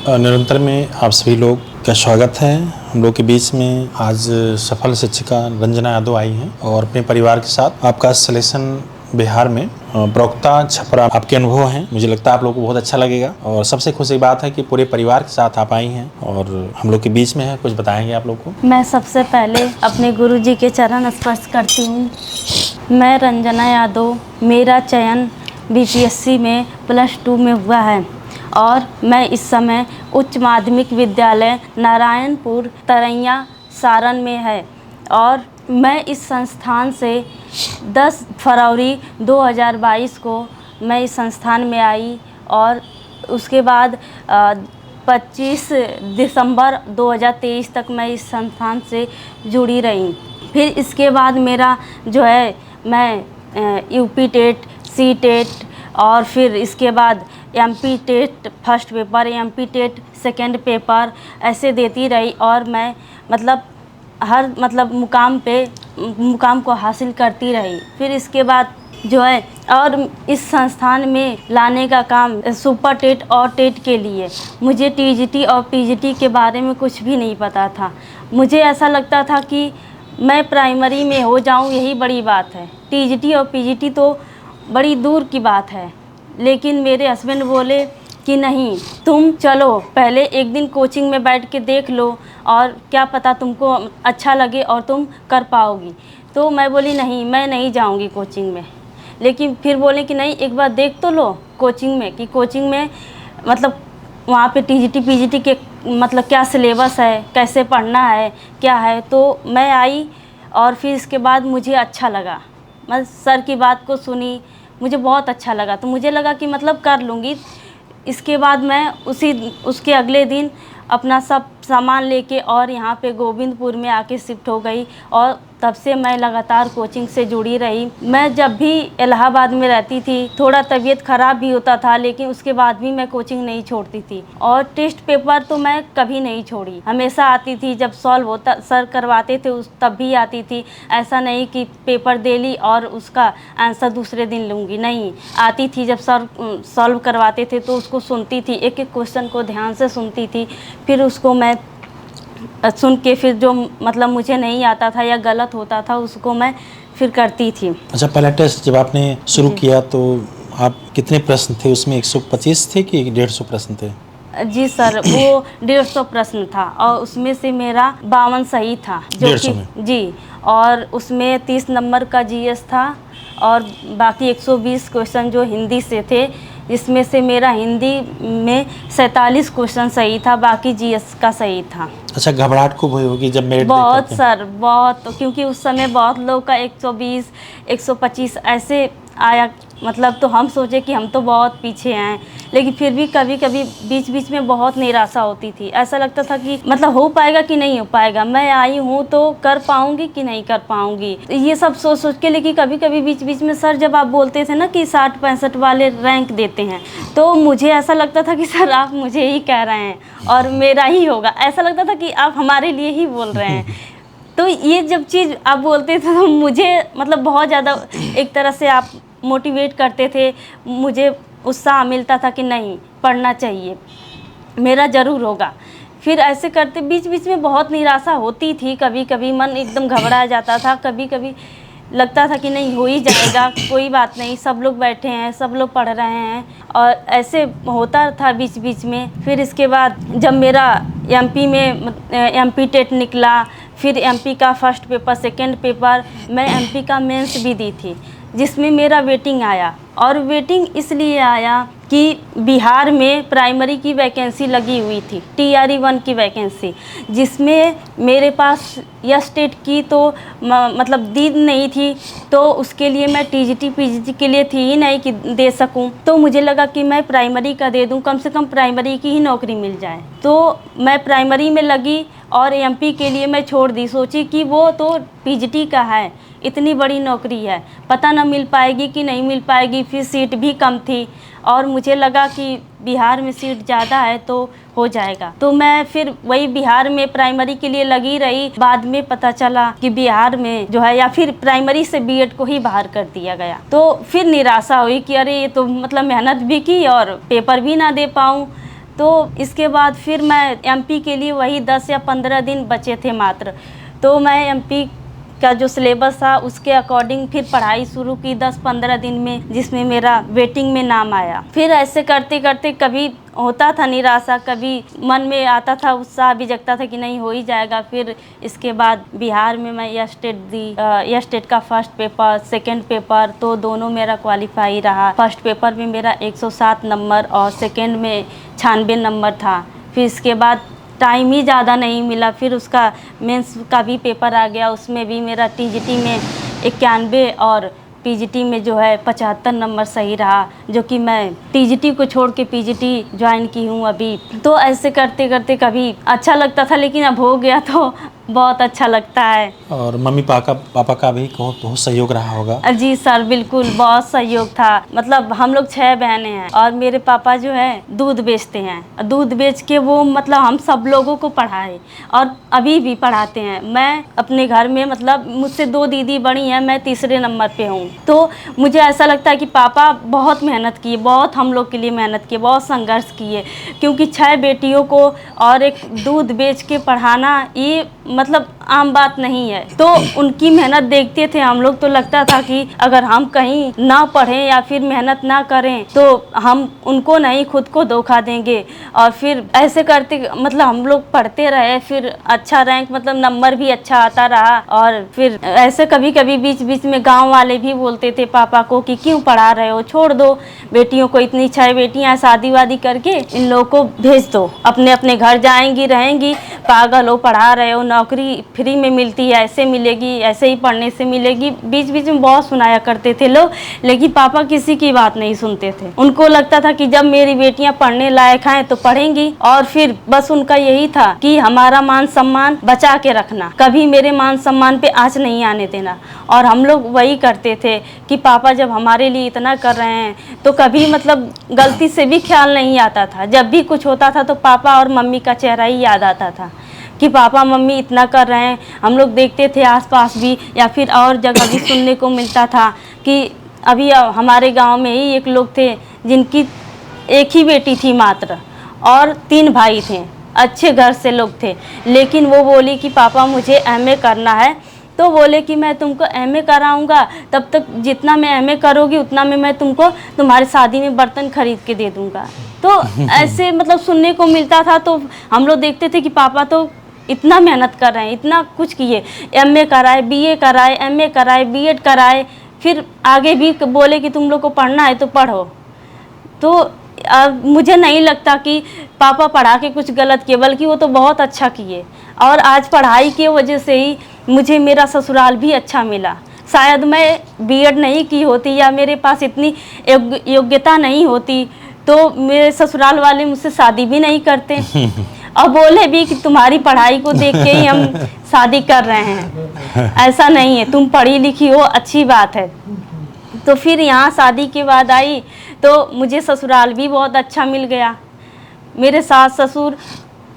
निरंतर में आप सभी लोग का स्वागत है। हम लोग के बीच में आज सफल शिक्षिका रंजना यादव आई हैं और अपने परिवार के साथ आपका सिलेक्शन बिहार में प्रवक्ता छपरा आपके अनुभव हैं। मुझे लगता है आप लोग को बहुत अच्छा लगेगा और सबसे खुशी की बात है कि पूरे परिवार के साथ आप आई हैं और हम लोग के बीच में है, कुछ बताएंगे आप लोग को। मैं सबसे पहले अपने गुरुजी के चरण स्पर्श करती हूँ। मैं रंजना यादव, मेरा चयन बीपीएससी में +2 में हुआ है और मैं इस समय उच्च माध्यमिक विद्यालय नारायणपुर तरैया सारण में है और मैं इस संस्थान से 10 फरवरी 2022 को मैं इस संस्थान में आई और उसके बाद 25 दिसंबर 2023 तक मैं इस संस्थान से जुड़ी रही। फिर इसके बाद मेरा जो है मैं यूपी टेट, सी टेट और फिर इसके बाद MP TET first paper, MP TET second paper ऐसे देती रही और मैं हर मुकाम को हासिल करती रही। फिर इसके बाद जो है और इस संस्थान में लाने का काम सुपर टेट और टेट के लिए मुझे टीजीटी और पीजीटी के बारे में कुछ भी नहीं पता था। मुझे ऐसा लगता था कि मैं प्राइमरी में हो जाऊं, यही बड़ी बात है। टीजीटी और पीजीटी तो बड़ी दूर की बात है, लेकिन मेरे हस्बैंड बोले कि नहीं, तुम चलो पहले एक दिन कोचिंग में बैठ के देख लो और क्या पता तुमको अच्छा लगे और तुम कर पाओगी। तो मैं बोली नहीं, मैं नहीं जाऊंगी कोचिंग में। लेकिन फिर बोले कि नहीं, एक बार देख तो लो कोचिंग में कि कोचिंग में वहाँ पे टीजीटी पीजीटी के क्या सिलेबस है, कैसे पढ़ना है, क्या है। तो मैं आई और फिर इसके बाद मुझे अच्छा लगा। मैं सर की बात को सुनी, मुझे बहुत अच्छा लगा। तो मुझे लगा कि कर लूँगी। इसके बाद मैं उसके अगले दिन अपना सब सामान लेके और यहाँ पे गोविंदपुर में आके शिफ्ट हो गई और तब से मैं लगातार कोचिंग से जुड़ी रही। मैं जब भी इलाहाबाद में रहती थी, थोड़ा तबीयत ख़राब भी होता था, लेकिन उसके बाद भी मैं कोचिंग नहीं छोड़ती थी और टेस्ट पेपर तो मैं कभी नहीं छोड़ी, हमेशा आती थी। जब सॉल्व होता सर करवाते थे तब भी आती थी। ऐसा नहीं कि पेपर दे ली और उसका आंसर दूसरे दिन लूँगी, नहीं, आती थी। जब सर सॉल्व करवाते थे तो उसको सुनती थी, एक एक क्वेश्चन को ध्यान से सुनती थी। फिर उसको मैं सुन के फिर जो मुझे नहीं आता था या गलत होता था उसको मैं फिर करती थी। अच्छा, पहला टेस्ट जब आपने शुरू किया तो आप कितने प्रश्न थे उसमें? 125 थे कि 150 प्रश्न थे? जी सर, वो 150 प्रश्न था और उसमें से मेरा 52 सही था, जो कि जी, और उसमें 30 नंबर का जीएस था और बाकी 120 क्वेश्चन जो हिंदी से थे, जिसमें से मेरा हिंदी में 47 क्वेश्चन सही था, बाकी जीएस का सही था। अच्छा, घबराहट खूब हुई होगी जब मेरिट बहुत सर, बहुत, क्योंकि उस समय बहुत लोग का 120, 125 ऐसे आया। तो हम सोचे कि हम तो बहुत पीछे हैं, लेकिन फिर भी कभी कभी बीच बीच में बहुत निराशा होती थी। ऐसा लगता था कि हो पाएगा कि नहीं हो पाएगा, मैं आई हूँ तो कर पाऊँगी कि नहीं कर पाऊँगी, ये सब सोच सोच के। लेकिन कभी कभी बीच बीच में सर जब आप बोलते थे ना कि 60-65 वाले रैंक देते हैं, तो मुझे ऐसा लगता था कि सर आप मुझे ही कह रहे हैं और मेरा ही होगा। ऐसा लगता था कि आप हमारे लिए ही बोल रहे हैं। तो ये जब चीज़ आप बोलते थे तो मुझे बहुत ज़्यादा एक तरह से आप मोटिवेट करते थे, मुझे उत्साह मिलता था कि नहीं, पढ़ना चाहिए, मेरा ज़रूर होगा। फिर ऐसे करते बीच बीच में बहुत निराशा होती थी, कभी कभी मन एकदम घबरा जाता था, कभी कभी लगता था कि नहीं, हो ही जाएगा, कोई बात नहीं, सब लोग बैठे हैं, सब लोग पढ़ रहे हैं, और ऐसे होता था बीच बीच में। फिर इसके बाद जब मेरा एमपी में एमपी टेट निकला, फिर एमपी का फर्स्ट पेपर, सेकेंड पेपर, मैं एमपी का मेंस भी दी थी, जिसमें मेरा वेटिंग आया। और वेटिंग इसलिए आया कि बिहार में प्राइमरी की वैकेंसी लगी हुई थी, TRE 1 की वैकेंसी, जिसमें मेरे पास यस टेट की तो दी नहीं थी, तो उसके लिए मैं टीजीटी पीजीटी के लिए थी ही नहीं कि दे सकूं। तो मुझे लगा कि मैं प्राइमरी का दे दूं, कम से कम प्राइमरी की ही नौकरी मिल जाए। तो मैं प्राइमरी में लगी और एमपी के लिए मैं छोड़ दी, सोची कि वो तो पीजीटी का है, इतनी बड़ी नौकरी है, पता ना मिल पाएगी कि नहीं मिल पाएगी। फिर सीट भी कम थी और मुझे लगा कि बिहार में सीट ज़्यादा है तो हो जाएगा। तो मैं फिर वही बिहार में प्राइमरी के लिए लगी रही। बाद में पता चला कि बिहार में जो है, या फिर प्राइमरी से बीएड को ही बाहर कर दिया गया। तो फिर निराशा हुई कि अरे ये तो मेहनत भी की और पेपर भी ना दे पाऊँ। तो इसके बाद फिर मैं एमपी के लिए वही 10 या 15 दिन बचे थे मात्र, तो मैं एमपी का जो सिलेबस था उसके अकॉर्डिंग फिर पढ़ाई शुरू की 10-15 दिन में, जिसमें मेरा वेटिंग में नाम आया। फिर ऐसे करते करते कभी होता था निराशा, कभी मन में आता था उत्साह भी जगता था कि नहीं हो ही जाएगा। फिर इसके बाद बिहार में मैं यह स्टेट दी, यह स्टेट का फर्स्ट पेपर, सेकंड पेपर तो दोनों मेरा क्वालिफाई रहा। फर्स्ट पेपर में मेरा 107 नंबर और सेकंड में 96 नंबर था। फिर इसके बाद टाइम ही ज़्यादा नहीं मिला, फिर उसका मेंस का भी पेपर आ गया, उसमें भी मेरा टीजीटी में 91 और पीजीटी में जो है 75 नंबर सही रहा, जो कि मैं टीजीटी को छोड़ के पीजीटी ज्वाइन की हूँ अभी। तो ऐसे करते करते कभी अच्छा लगता था, लेकिन अब हो गया तो बहुत अच्छा लगता है। और मम्मी पापा का भी बहुत सहयोग रहा होगा। जी सर, बिल्कुल बहुत सहयोग था। मतलब हम लोग 6 बहनें हैं और मेरे पापा जो है दूध बेचते हैं। दूध बेच के वो मतलब हम सब लोगों को पढ़ाए और अभी भी पढ़ाते हैं। मैं अपने घर में मतलब मुझसे 2 दीदी बड़ी हैं, मैं तीसरे नंबर पे हूँ। तो मुझे ऐसा लगता है कि पापा बहुत मेहनत किए, बहुत हम लोग के लिए मेहनत किए, बहुत संघर्ष किए, क्योंकि 6 बेटियों को और एक दूध बेच के पढ़ाना ये मतलब आम बात नहीं है। तो उनकी मेहनत देखते थे हम लोग, तो लगता था कि अगर हम कहीं ना पढ़ें या फिर मेहनत ना करें तो हम उनको नहीं खुद को धोखा देंगे। और फिर ऐसे करते मतलब हम लोग पढ़ते रहे, फिर अच्छा रैंक मतलब नंबर भी अच्छा आता रहा। और फिर ऐसे कभी कभी बीच बीच में गाँव वाले भी बोलते थे पापा को कि क्यों पढ़ा रहे हो, छोड़ दो बेटियों को, इतनी 6 बेटियाँ शादी वादी करके इन लोगों को भेज दो, अपने अपने घर जाएंगी रहेंगी, पागल हो, पढ़ा रहे हो, नौकरी फ्री में मिलती है, ऐसे मिलेगी, ऐसे ही पढ़ने से मिलेगी। बीच बीच में बहुत सुनाया करते थे लोग, लेकिन पापा किसी की बात नहीं सुनते थे। उनको लगता था कि जब मेरी बेटियां पढ़ने लायक हैं तो पढ़ेंगी, और फिर बस उनका यही था कि हमारा मान सम्मान बचा के रखना, कभी मेरे मान सम्मान पे आँच नहीं आने देना। और हम लोग वही करते थे कि पापा जब हमारे लिए इतना कर रहे हैं तो कभी मतलब गलती से भी ख्याल नहीं आता था। जब भी कुछ होता था तो पापा और मम्मी का चेहरा ही याद आता था कि पापा मम्मी इतना कर रहे हैं। हम लोग देखते थे आसपास भी या फिर और जगह भी सुनने को मिलता था कि अभी हमारे गांव में ही एक लोग थे जिनकी एक ही बेटी थी मात्र और 3 भाई थे, अच्छे घर से लोग थे, लेकिन वो बोली कि पापा मुझे एमए करना है। तो बोले कि मैं तुमको एमए कराऊंगा, तब तक जितना मैं एमए करोगी उतना में मैं तुमको तुम्हारी शादी में बर्तन खरीद के दे दूंगा। तो ऐसे मतलब सुनने को मिलता था। तो हम लोग देखते थे कि पापा तो इतना मेहनत कर रहे हैं, इतना कुछ किए, एमए कराए, बीए कराए, एमए कराए, बीएड कराए, फिर आगे भी बोले कि तुम लोग को पढ़ना है तो पढ़ो। तो अब मुझे नहीं लगता कि पापा पढ़ा के कुछ गलत किए, बल्कि वो तो बहुत अच्छा किए। और आज पढ़ाई की वजह से ही मुझे मेरा ससुराल भी अच्छा मिला। शायद मैं बीएड नहीं की होती या मेरे पास इतनी योग्यता नहीं होती तो मेरे ससुराल वाले मुझसे शादी भी नहीं करते और बोले भी कि तुम्हारी पढ़ाई को देख के ही हम शादी कर रहे हैं, ऐसा नहीं है, तुम पढ़ी लिखी हो, अच्छी बात है। तो फिर यहाँ शादी के बाद आई तो मुझे ससुराल भी बहुत अच्छा मिल गया। मेरे सास ससुर,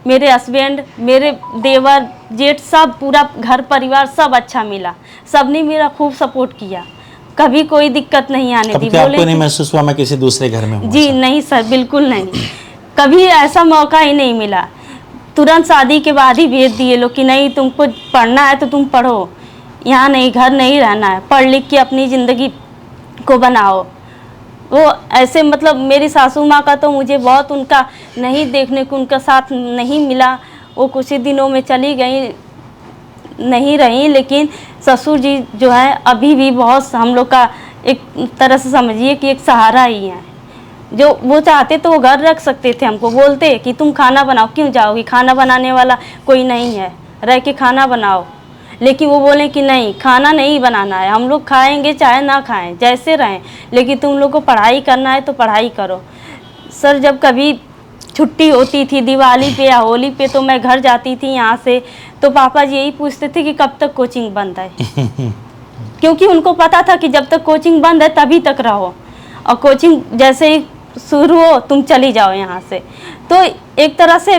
मेरे हस्बैंड, मेरे देवर जेठ, सब पूरा घर परिवार सब अच्छा मिला। सब ने मेरा खूब सपोर्ट किया, कभी कोई दिक्कत नहीं आने दी। बोले आपको नहीं महसूस हुआ मैं किसी दूसरे घर में हूँ? जी नहीं सर, बिल्कुल नहीं, कभी ऐसा मौका ही नहीं मिला। तुरंत शादी के बाद ही भेज दिए लोग कि नहीं तुमको पढ़ना है तो तुम पढ़ो, यहाँ नहीं, घर नहीं रहना है, पढ़ लिख के अपनी ज़िंदगी को बनाओ। वो ऐसे मतलब मेरी सासू माँ का तो मुझे बहुत उनका नहीं देखने को उनका साथ नहीं मिला, वो कुछ ही दिनों में चली गई, नहीं रही। लेकिन ससुर जी जो है अभी भी बहुत हम लोग का एक तरह से समझिए कि एक सहारा ही है। जो वो चाहते तो वो घर रख सकते थे, हमको बोलते कि तुम खाना बनाओ, क्यों जाओगी, खाना बनाने वाला कोई नहीं है, रह के खाना बनाओ। लेकिन वो बोले कि नहीं, खाना नहीं बनाना है, हम लोग खाएंगे चाहे ना खाएं, जैसे रहें, लेकिन तुम लोग को पढ़ाई करना है तो पढ़ाई करो। सर जब कभी छुट्टी होती थी दिवाली पे या होली पे तो मैं घर जाती थी यहाँ से, तो पापा जी यही पूछते थे कि कब तक कोचिंग बंद है क्योंकि उनको पता था कि जब तक कोचिंग बंद है तभी तक रहो, और कोचिंग जैसे ही शुरू हो तुम चली जाओ यहाँ से। तो एक तरह से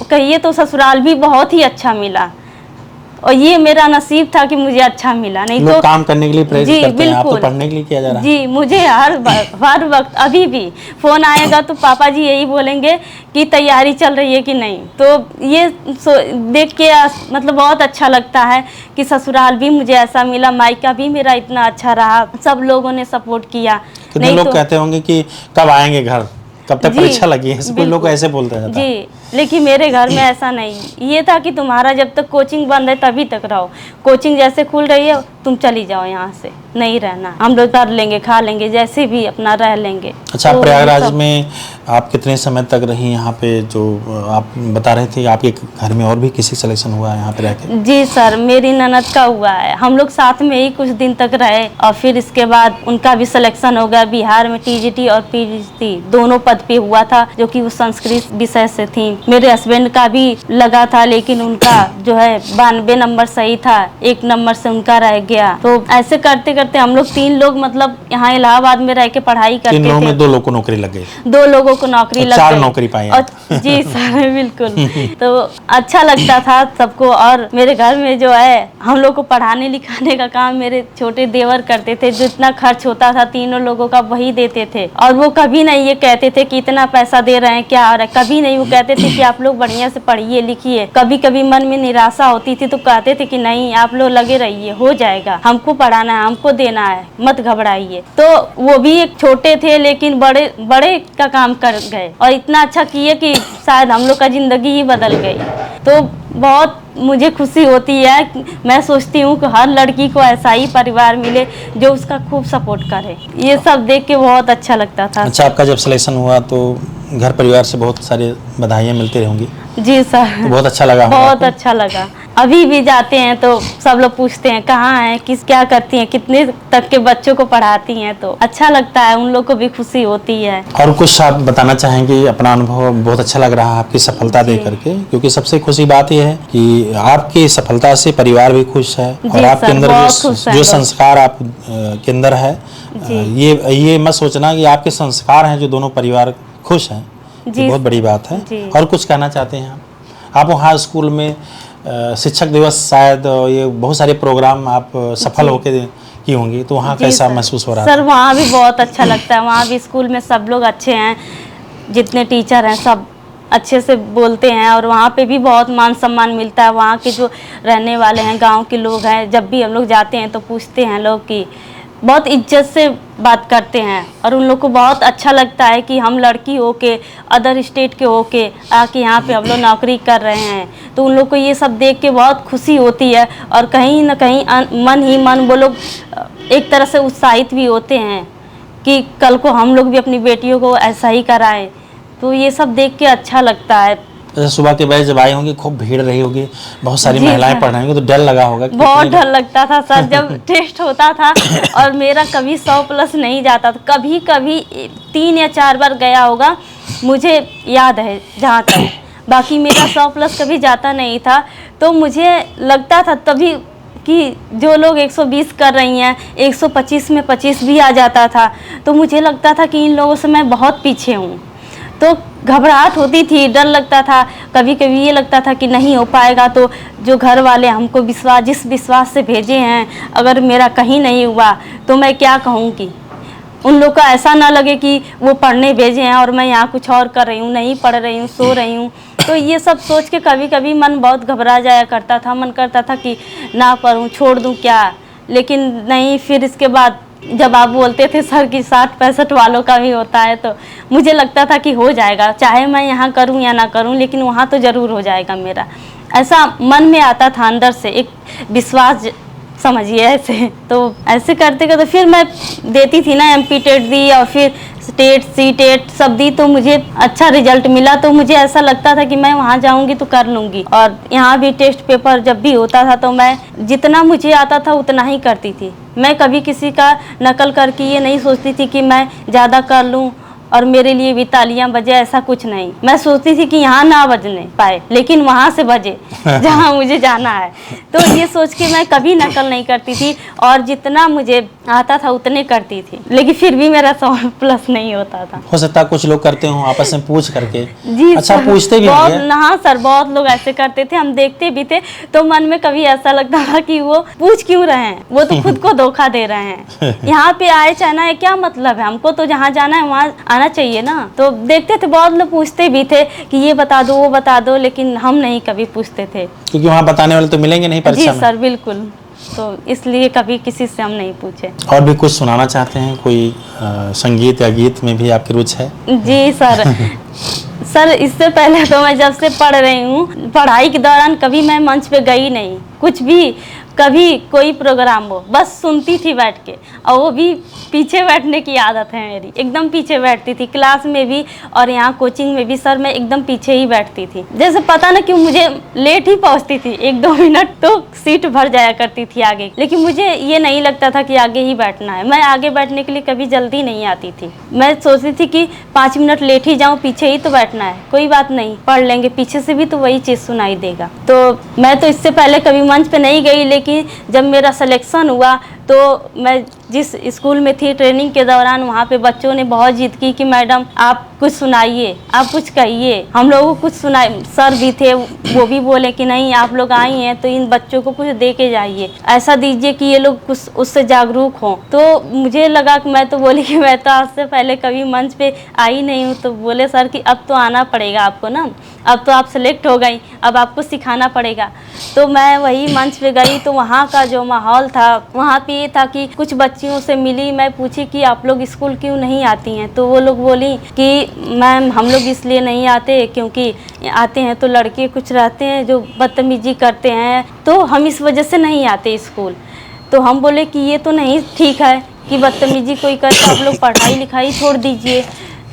कहिए तो ससुराल भी बहुत ही अच्छा मिला, और ये मेरा नसीब था कि मुझे अच्छा मिला, नहीं लोग तो काम करने के लिए प्रेरित जी करते हैं, आप तो बिल्कुल पढ़ने के लिए किया जा रहा है। जी, मुझे हर वक्त अभी भी फ़ोन आएगा तो पापा जी यही बोलेंगे कि तैयारी चल रही है कि नहीं। तो ये देख के मतलब बहुत अच्छा लगता है कि ससुराल भी मुझे ऐसा मिला, मायका भी मेरा इतना अच्छा रहा, सब लोगों ने सपोर्ट किया। कितने नहीं लोग तो कहते होंगे कि कब आएंगे घर, कब तक जी, परीक्षा लगी है, कुछ लोग बिल्कुल। ऐसे बोलते रहता है। जी, लेकिन मेरे घर में ऐसा नहीं, ये था कि तुम्हारा जब तक कोचिंग बंद है तभी तक रहो, कोचिंग जैसे खुल रही है तुम चली जाओ, यहाँ से नहीं रहना, हम लोग कर लेंगे, खा लेंगे, जैसे भी अपना रह लेंगे। अच्छा, तो प्रयागराज ये सब- में आप कितने समय तक रही यहाँ पे? जो आप बता रहे थे आपके घर में और भी किसी सिलेक्शन हुआ है यहाँ पे रह के? जी सर, मेरी ननद का हुआ है, हम लोग साथ में ही कुछ दिन तक रहे और फिर इसके बाद उनका भी सिलेक्शन हो गया। बिहार में टीजीटी और पीजीटी दोनों पद पे हुआ था, जो कि वो संस्कृत विषय से थी। मेरे हस्बैंड का भी लगा था, लेकिन उनका जो है 92 नंबर सही था, 1 नंबर से उनका रह गया। तो ऐसे करते करते हम लोग 3 लोग मतलब यहाँ इलाहाबाद में रह के पढ़ाई 3 करते लोगों थे। में 2 लोग को नौकरी लग गई, 2 लोगों को नौकरी और लग 4 गई। नौकरी पाई और आप। जी सर बिल्कुल। तो अच्छा लगता था सबको। और मेरे घर में जो है हम लोग को पढ़ाने लिखाने का काम मेरे छोटे देवर करते थे, जो इतना खर्च होता था तीनों लोगों का वही देते थे। और वो कभी नहीं ये कहते थे कि इतना पैसा दे रहे हैं क्या हो रहा है, कभी नहीं। वो कहते थे कि आप लोग बढ़िया से पढ़िए लिखिए। कभी कभी मन में निराशा होती थी तो कहते थे कि नहीं आप लोग लगे रहिए, हो जाएगा, हमको पढ़ाना है, हमको देना है, मत घबराइए। तो वो भी एक छोटे थे लेकिन बड़े बड़े का काम कर गए और इतना अच्छा किए कि शायद हम लोग का जिंदगी ही बदल गई। तो बहुत मुझे खुशी होती है, मैं सोचती हूँ कि हर लड़की को ऐसा ही परिवार मिले जो उसका खूब सपोर्ट करे। ये सब देख के बहुत अच्छा लगता था। अच्छा, आपका जब सिलेक्शन हुआ तो घर परिवार से बहुत सारे बधाइयाँ मिलती होंगी, जी सर, तो बहुत अच्छा लगा होगा बहुत आपको? अच्छा लगा। अभी भी जाते हैं तो सब लोग पूछते हैं कहाँ हैं, किस क्या करती हैं, कितने तक के बच्चों को पढ़ाती हैं, तो अच्छा लगता है, उन लोग को भी खुशी होती है। और कुछ आप बताना चाहेंगे? अपना अनुभव बहुत अच्छा लग रहा है आपकी सफलता जी। देख करके, क्योंकि सबसे खुशी बात यह है कि आपकी सफलता से परिवार भी खुश है जी और आपके सर, अंदर बहुत खुश हैं जो लोग। संस्कार आप के अंदर है, ये मत सोचना कि आपके संस्कार हैं जो दोनों परिवार खुश हैं, जी ये बहुत बड़ी बात है। जी। और कुछ कहना चाहते हैं आप वहाँ स्कूल में शिक्षक दिवस शायद ये बहुत सारे प्रोग्राम आप सफल जी। होके की होंगी, तो वहाँ जी कैसा सर। महसूस हो रहा सर था? वहाँ भी बहुत अच्छा लगता है, वहाँ भी स्कूल में सब लोग अच्छे हैं, जितने टीचर हैं सब अच्छे से बोलते हैं और वहाँ पे भी बहुत मान सम्मान मिलता है। वहाँ के जो रहने वाले हैं, गांव के लोग हैं, जब भी हम लोग जाते हैं तो पूछते हैं लोग कि बहुत इज्जत से बात करते हैं और उन लोग को बहुत अच्छा लगता है कि हम लड़की हो के अदर स्टेट के हो के आके यहाँ पे हम लोग नौकरी कर रहे हैं। तो उन लोग को ये सब देख के बहुत खुशी होती है और कहीं ना कहीं मन ही मन वो लोग एक तरह से उत्साहित भी होते हैं कि कल को हम लोग भी अपनी बेटियों को ऐसा ही कराएं। तो ये सब देख के अच्छा लगता है। जैसे सुबह के बजे जब आई होंगी खूब भीड़ रही होगी, बहुत सारी जी महिलाएं सर। पढ़ रही होंगी, तो डर लगा होगा कि बहुत कितने- डर लगता था सर जब टेस्ट होता था और मेरा कभी 100 प्लस नहीं जाता था, कभी कभी 3 या 4 बार गया होगा मुझे याद है जहाँ तक, बाकी मेरा 100 प्लस कभी जाता नहीं था। तो मुझे लगता था तभी कि जो लोग 120 कर रही हैं 125 में 25 भी आ जाता था, तो मुझे लगता था कि इन लोगों से मैं बहुत पीछे हूँ। तो घबराहट होती थी, डर लगता था, कभी कभी ये लगता था कि नहीं हो पाएगा। तो जो घर वाले हमको जिस विश्वास से भेजे हैं, अगर मेरा कहीं नहीं हुआ तो मैं क्या कहूँगी, उन लोग का ऐसा ना लगे कि वो पढ़ने भेजे हैं और मैं यहाँ कुछ और कर रही हूँ, नहीं पढ़ रही हूँ, सो रही हूँ। तो ये सब सोच के कभी कभी मन बहुत घबरा जाया करता था, मन करता था कि ना पढ़ूँ, छोड़ दूँ क्या। लेकिन नहीं, फिर इसके बाद जब आप बोलते थे सर कि 60-65 वालों का भी होता है, तो मुझे लगता था कि हो जाएगा, चाहे मैं यहाँ करूँ या ना करूँ, लेकिन वहाँ तो ज़रूर हो जाएगा मेरा। ऐसा मन में आता था अंदर से एक विश्वास, समझिए ऐसे। तो ऐसे करते करते फिर मैं देती थी ना, MP टेट दी और फिर स्टेट सी-टेट सब दी, तो मुझे अच्छा रिजल्ट मिला। तो मुझे ऐसा लगता था कि मैं वहाँ जाऊँगी तो कर लूँगी। और यहाँ भी टेस्ट पेपर जब भी होता था तो मैं जितना मुझे आता था उतना ही करती थी। मैं कभी किसी का नकल करके ये नहीं सोचती थी कि मैं ज़्यादा कर लूँ और मेरे लिए भी तालियां बजे, ऐसा कुछ नहीं। मैं सोचती थी कि यहाँ ना बजने पाए, लेकिन वहाँ से बजे जहाँ मुझे जाना है। तो ये सोच के मैं कभी नकल नहीं करती थी और जितना मुझे आता था उतने करती थी, लेकिन फिर भी मेरा 100+ नहीं होता था। हो सकता है कुछ लोग करते हो आपस में पूछ करके। जी अच्छा, सर, पूछते भी बहुत, होंगे? हाँ सर, बहुत लोग ऐसे करते थे, हम देखते भी थे। तो मन में कभी ऐसा लगता था कि वो पूछ क्यों रहे हैं, वो तो खुद को धोखा दे रहे हैं। यहाँ पे आए चाहना है क्या मतलब है, हमको तो जहाँ जाना है वहाँ आना चाहिए ना। तो देखते थे, बहुत लोग पूछते भी थे कि ये बता दो वो बता दो, लेकिन हम नहीं कभी पूछते थे, क्योंकि वहाँ बताने वाले तो मिलेंगे नहीं परीक्षा जी में। सर बिल्कुल। तो इसलिए कभी किसी से हम नहीं पूछे। और भी कुछ सुनाना चाहते हैं? कोई संगीत या गीत में भी आपकी रुचि है? जी सर। सर इससे पहले तो मैं जब से पढ़ रही हूँ, पढ़ाई के दौरान कभी मैं मंच पे गई नहीं, कुछ भी, कभी कोई प्रोग्राम हो बस सुनती थी बैठ के, और वो भी पीछे बैठने की आदत है मेरी, एकदम पीछे बैठती थी, क्लास में भी और यहाँ कोचिंग में भी सर मैं एकदम पीछे ही बैठती थी। जैसे पता ना क्यों मुझे लेट ही पहुँचती थी, 1-2 मिनट तो सीट भर जाया करती थी आगे, लेकिन मुझे ये नहीं लगता था कि आगे ही बैठना है। मैं आगे बैठने के लिए कभी जल्दी नहीं आती थी, मैं सोचती थी कि 5 मिनट लेट ही जाऊँ, पीछे ही तो बैठना है, कोई बात नहीं, पढ़ लेंगे, पीछे से भी तो वही चीज़ सुनाई देगा। तो मैं तो इससे पहले कभी मंच पे नहीं गई, लेकिन जब मेरा सिलेक्शन हुआ तो मैं जिस स्कूल में थी ट्रेनिंग के दौरान, वहाँ पे बच्चों ने बहुत जिद की कि मैडम आप कुछ सुनाइए, आप कुछ कहिए, हम लोगों को कुछ सुनाए। सर भी थे, वो भी बोले कि नहीं आप लोग आई हैं तो इन बच्चों को कुछ दे के जाइए, ऐसा दीजिए कि ये लोग कुछ उससे जागरूक हों। तो मुझे लगा कि मैं तो बोली कि मैं तो आज से पहले कभी मंच पे आई नहीं हूँ। तो बोले सर कि अब तो आना पड़ेगा आपको ना, अब तो आप सेलेक्ट हो गई, अब आपको सिखाना पड़ेगा। तो मैं वही मंच पे गई, तो वहाँ का जो माहौल था, वहाँ पे ये था कि कुछ बच्चियों से मिली, मैं पूछी कि आप लोग स्कूल क्यों नहीं आती हैं, तो वो लोग बोली कि मैम हम लोग इसलिए नहीं आते क्योंकि आते हैं तो लड़के कुछ रहते हैं जो बदतमीजी करते हैं, तो हम इस वजह से नहीं आते स्कूल। तो हम बोले कि ये तो नहीं ठीक है कि बदतमीजी कोई करता, आप लोग पढ़ाई लिखाई छोड़ दीजिए।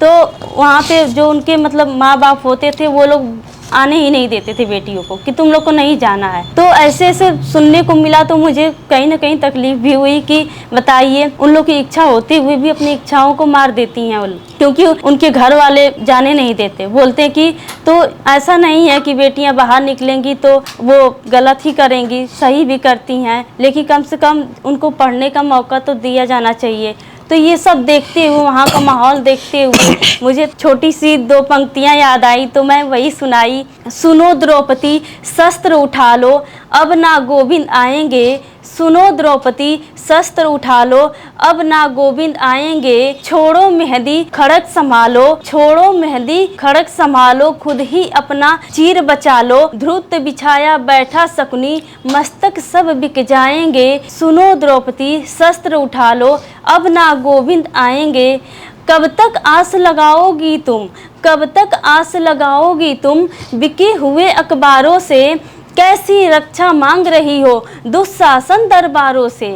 तो वहाँ पे जो उनके मतलब माँ बाप होते थे, वो लोग आने ही नहीं देते थे बेटियों को कि तुम लोग को नहीं जाना है। तो ऐसे ऐसे सुनने को मिला, तो मुझे कहीं ना कहीं तकलीफ भी हुई कि बताइए, उन लोग की इच्छा होते हुए भी अपनी इच्छाओं को मार देती हैं वो, क्योंकि उनके घर वाले जाने नहीं देते, बोलते हैं कि तो ऐसा नहीं है कि बेटियां बाहर निकलेंगी तो वो गलत ही करेंगी, सही भी करती हैं, लेकिन कम से कम उनको पढ़ने का मौका तो दिया जाना चाहिए। तो ये सब देखते हुए, वहाँ का माहौल देखते हुए मुझे छोटी सी 2 पंक्तियाँ याद आई, तो मैं वही सुनाई। सुनो द्रौपदी शस्त्र उठा लो, अब ना गोविंद आएंगे, सुनो द्रौपदी शस्त्र उठा लो, अब ना गोविंद आएंगे, छोड़ो मेहंदी खड़क संभालो, छोड़ो मेहंदी खड़क संभालो, खुद ही अपना चीर बचा लो, ध्रुत बिछाया बैठा शकुनी, मस्तक सब बिक जाएंगे, सुनो द्रौपदी शस्त्र उठा लो, अब ना गोविंद आएंगे। कब तक आस लगाओगी तुम, कब तक आस लगाओगी तुम, बिके हुए अखबारों से, कैसी रक्षा मांग रही हो दुशासन दरबारों से।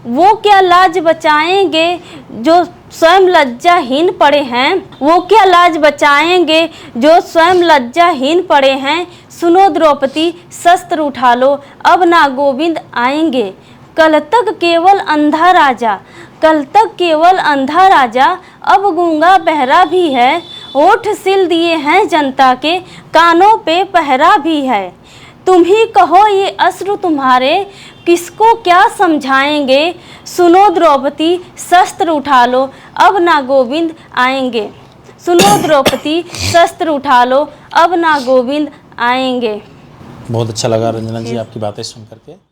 वो क्या लाज बचाएंगे जो स्वयं लज्जाहीन पड़े हैं, वो क्या लाज बचाएंगे जो स्वयं लज्जाहीन पड़े हैं, सुनो द्रौपदी शस्त्र उठा लो, अब ना गोविंद आएंगे। कल तक केवल अंधा राजा, कल तक केवल अंधा राजा, अब गूंगा बहरा भी है, होठ सिल दिए हैं जनता के, कानों पे पहरा भी है। तुम ही कहो ये अश्रु तुम्हारे, किसको क्या समझाएंगे, सुनो द्रौपदी शस्त्र उठा लो, अब ना गोविंद आएंगे, सुनो द्रौपदी शस्त्र उठा लो, अब ना गोविंद आएंगे। बहुत अच्छा लगा रंजना जी आपकी बातें सुन करके।